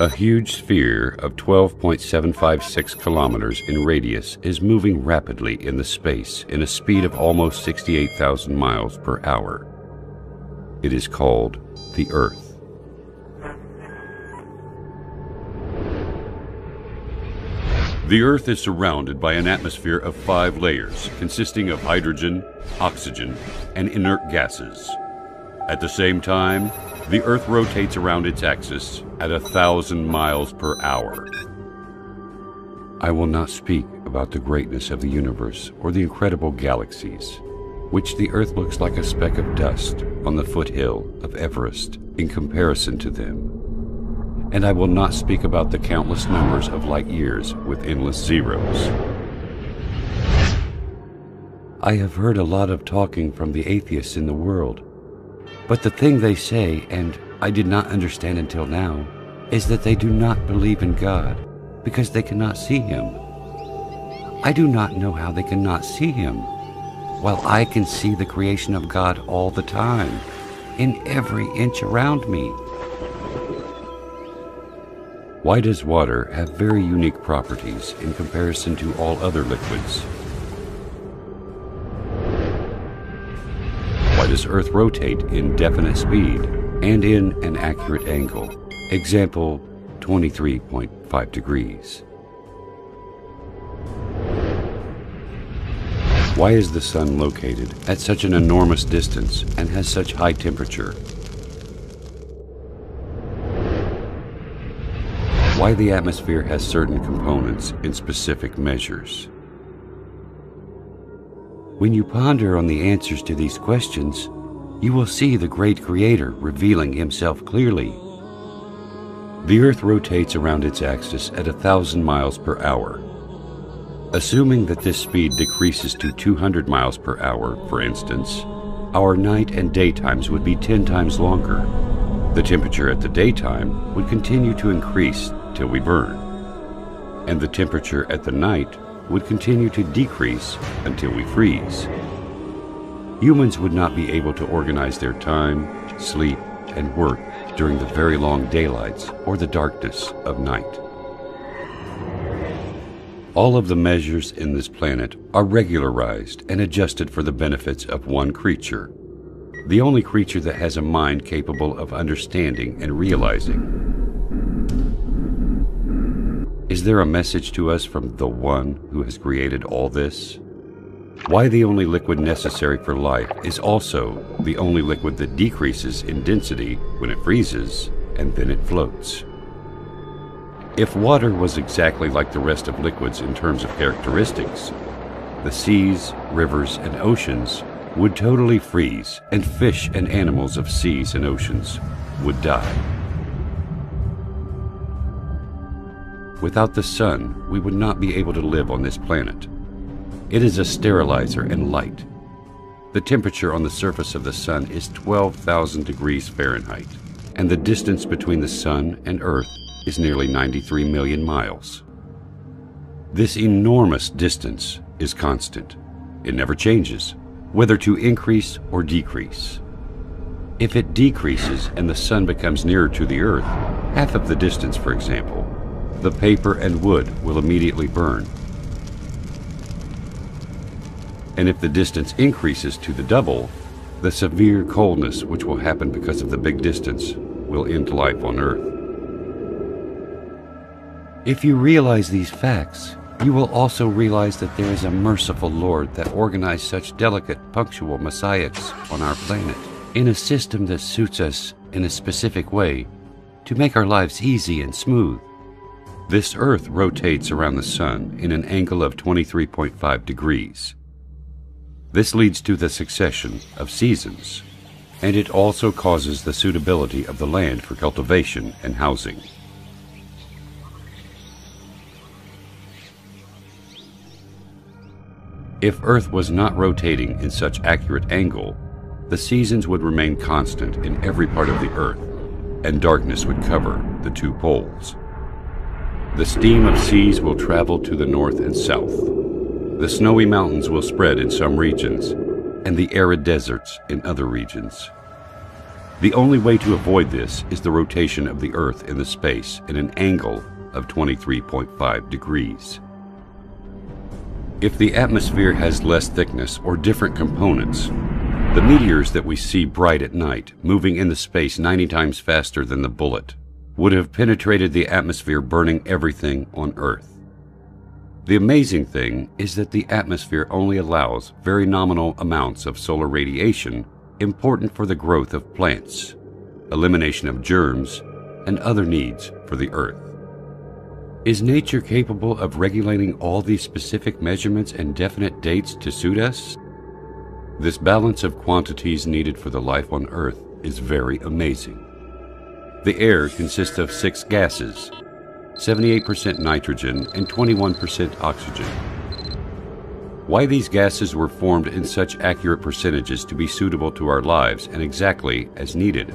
A huge sphere of 12.756 kilometers in radius is moving rapidly in the space in a speed of almost 68,000 miles per hour. It is called the Earth. The Earth is surrounded by an atmosphere of 5 layers consisting of hydrogen, oxygen, and inert gases. At the same time, the Earth rotates around its axis at 1,000 miles per hour. I will not speak about the greatness of the universe or the incredible galaxies, which the Earth looks like a speck of dust on the foothill of Everest in comparison to them. And I will not speak about the countless numbers of light years with endless zeros. I have heard a lot of talking from the atheists in the world. But the thing they say, and I did not understand until now, is that they do not believe in God because they cannot see Him. I do not know how they cannot see Him, while I can see the creation of God all the time, in every inch around me. Why does water have very unique properties in comparison to all other liquids? Why does Earth rotate in definite speed and in an accurate angle? Example, 23.5 degrees. Why is the Sun located at such an enormous distance and has such high temperature? Why the atmosphere has certain components in specific measures? When you ponder on the answers to these questions, you will see the great Creator revealing Himself clearly. The Earth rotates around its axis at 1,000 miles per hour. Assuming that this speed decreases to 200 miles per hour, for instance, our night and daytimes would be 10 times longer. The temperature at the daytime would continue to increase till we burn, and the temperature at the night would continue to decrease until we freeze. Humans would not be able to organize their time, sleep, and work during the very long daylights or the darkness of night. All of the measures in this planet are regularized and adjusted for the benefits of one creature, the only creature that has a mind capable of understanding and realizing. Is there a message to us from the One who has created all this? Why the only liquid necessary for life is also the only liquid that decreases in density when it freezes and then it floats. If water was exactly like the rest of liquids in terms of characteristics, the seas, rivers, and oceans would totally freeze, and fish and animals of seas and oceans would die. Without the Sun, we would not be able to live on this planet. It is a sterilizer and light. The temperature on the surface of the Sun is 12,000 degrees Fahrenheit, and the distance between the Sun and Earth is nearly 93 million miles. This enormous distance is constant. It never changes, whether to increase or decrease. If it decreases and the Sun becomes nearer to the Earth, half of the distance, for example, the paper and wood will immediately burn. And if the distance increases to the double, the severe coldness which will happen because of the big distance will end life on Earth. If you realize these facts, you will also realize that there is a merciful Lord that organized such delicate, punctual messiahs on our planet in a system that suits us in a specific way to make our lives easy and smooth. This Earth rotates around the Sun in an angle of 23.5 degrees. This leads to the succession of seasons, and it also causes the suitability of the land for cultivation and housing. If Earth was not rotating in such accurate angle, the seasons would remain constant in every part of the Earth, and darkness would cover the 2 poles. The steam of seas will travel to the north and south. The snowy mountains will spread in some regions, and the arid deserts in other regions. The only way to avoid this is the rotation of the Earth in the space in an angle of 23.5 degrees. If the atmosphere has less thickness or different components, the meteors that we see bright at night, moving in the space 90 times faster than the bullet, would have penetrated the atmosphere, burning everything on Earth. The amazing thing is that the atmosphere only allows very nominal amounts of solar radiation important for the growth of plants, elimination of germs, and other needs for the Earth. Is nature capable of regulating all these specific measurements and definite dates to suit us? This balance of quantities needed for the life on Earth is very amazing. The air consists of 6 gases, 78% nitrogen and 21% oxygen. Why these gases were formed in such accurate percentages to be suitable to our lives and exactly as needed?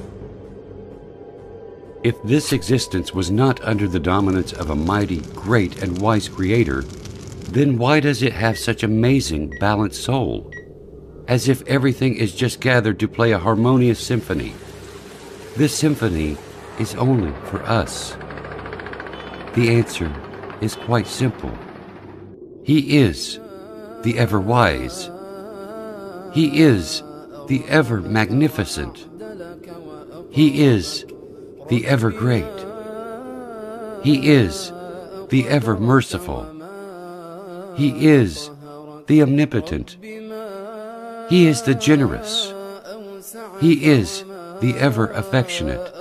If this existence was not under the dominance of a mighty, great, and wise Creator, then why does it have such amazing, balanced soul? As if everything is just gathered to play a harmonious symphony. This symphony is only for us. The answer is quite simple. He is the ever-wise. He is the ever-magnificent. He is the ever-great. He is the ever-merciful. He is the omnipotent. He is the generous. He is the ever-affectionate.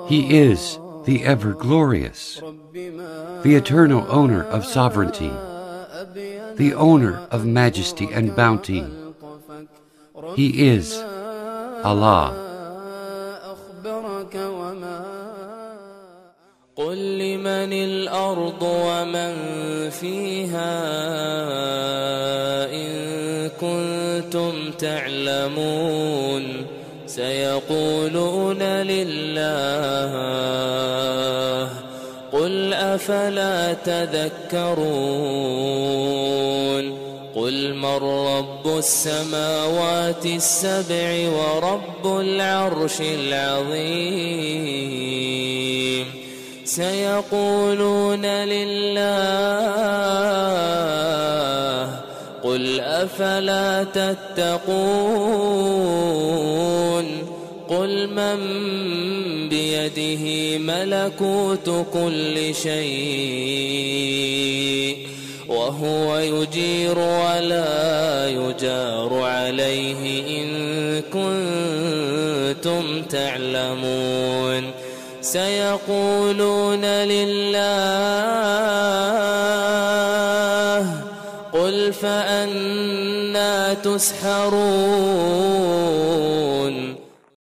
He is the ever-glorious, the eternal owner of sovereignty, the owner of majesty and bounty. He is Allah. قل لمن الأرض ومن فيها إن كنتم تعلمون سيقولون لله قل أفلا تذكرون قل من رب السماوات السبع ورب العرش العظيم سيقولون لله قل أفلا تتقون قل من بيده ملكوت كل شيء وهو يجير ولا يجار عليه إن كنتم تعلمون سيقولون لله قل فأنى تسحرون